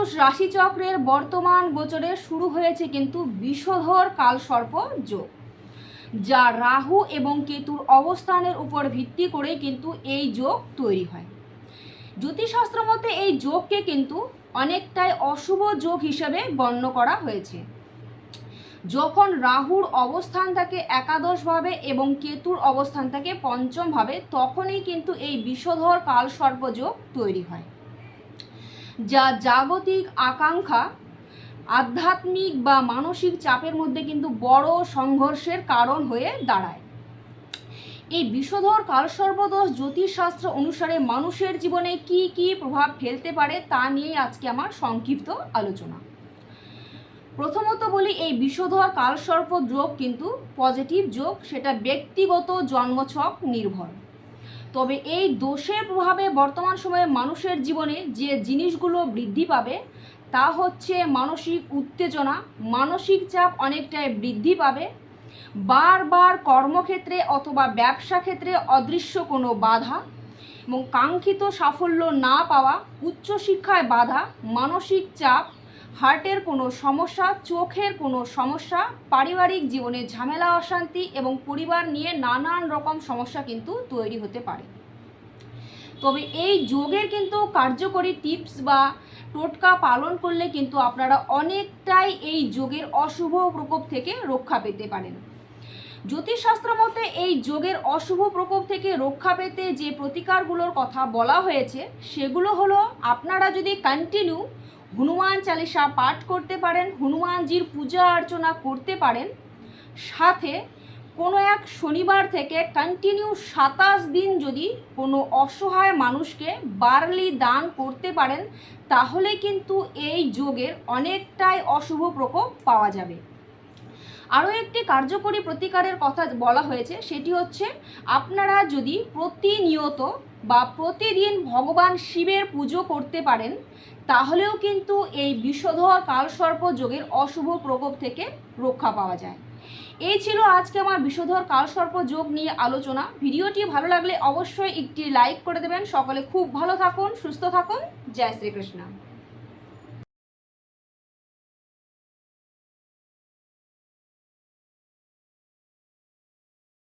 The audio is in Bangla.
কালপুরুষ রাশিচক্রের বর্তমান গোচরে শুরু হয়েছে কিন্তু বিষধর কালসর্প যোগ, যা রাহু এবং কেতুর অবস্থানের উপর ভিত্তি করে কিন্তু এই যোগ তৈরি হয়। জ্যোতিষশাস্ত্র মতে এই যোগকে কিন্তু অনেকটাই অশুভ যোগ হিসেবে গণ্য করা হয়েছে। যখন রাহুর অবস্থান থাকে একাদশভাবে এবং কেতুর অবস্থান থাকে পঞ্চমভাবে, তখনই কিন্তু এই বিষধর কালসর্প যোগ তৈরি হয়, যা জাগতিক আকাঙ্ক্ষা, আধ্যাত্মিক বা মানসিক চাপের মধ্যে কিন্তু বড় সংঘর্ষের কারণ হয়ে দাঁড়ায়। এই বিষধর কালসর্পদোষ জ্যোতিষশাস্ত্র অনুসারে মানুষের জীবনে কি কি প্রভাব ফেলতে পারে তা নিয়ে আজকে আমার সংক্ষিপ্ত আলোচনা। প্রথমত বলি, এই বিষধর কালসর্প যোগ কিন্তু পজিটিভ যোগ, সেটা ব্যক্তিগত জন্মছক নির্ভর। তবে এই দোষের প্রভাবে বর্তমান সময়ে মানুষের জীবনে যে জিনিসগুলো বৃদ্ধি পাবে তা হচ্ছে মানসিক উত্তেজনা, মানসিক চাপ অনেকটাই বৃদ্ধি পাবে, বারবার কর্মক্ষেত্রে অথবা ব্যবসা ক্ষেত্রে অদৃশ্য কোনো বাধা এবং কাঙ্ক্ষিত সাফল্য না পাওয়া, উচ্চশিক্ষায় বাধা, মানসিক চাপ, হার্টের কোনো সমস্যা, চোখের কোনো সমস্যা, পারিবারিক জীবনে ঝামেলা অশান্তি এবং পরিবার নিয়ে নানান রকম সমস্যা কিন্তু তৈরি হতে পারে। তবে এই যোগের কিন্তু কার্যকরী টিপস বা টোটকা পালন করলে কিন্তু আপনারা অনেকটাই এই যোগের অশুভ প্রকোপ থেকে রক্ষা পেতে পারেন। জ্যোতিষশাস্ত্র মতে এই যোগের অশুভ প্রকোপ থেকে রক্ষা পেতে যে প্রতিকারগুলোর কথা বলা হয়েছে সেগুলো হলো, আপনারা যদি কন্টিনিউ হনুমান চালিসা পাঠ করতে পারেন, হনুমানজির পূজা অর্চনা করতে পারেন, সাথে কোনো এক শনিবার থেকে কন্টিনিউ 27 দিন যদি কোনো অসহায় মানুষকে বার্লি দান করতে পারেন, তাহলে কিন্তু এই যোগের অনেকটাই অশুভ প্রকোপ পাওয়া যাবে। আরও একটি কার্যকরী প্রতিকারের কথা বলা হয়েছে, সেটি হচ্ছে আপনারা যদি প্রতিনিয়ত বা প্রতিদিন ভগবান শিবের পুজো করতে পারেন, তাহলেও কিন্তু এই বিষধর কালসর্প যোগের অশুভ প্রকোপ থেকে রক্ষা পাওয়া যায়। এই ছিল আজকে আমার বিষধর কালসর্প যোগ নিয়ে আলোচনা। ভিডিওটি ভালো লাগলে অবশ্যই একটি লাইক করে দেবেন। সকলে খুব ভালো থাকুন, সুস্থ থাকুন। জয় শ্রীকৃষ্ণ।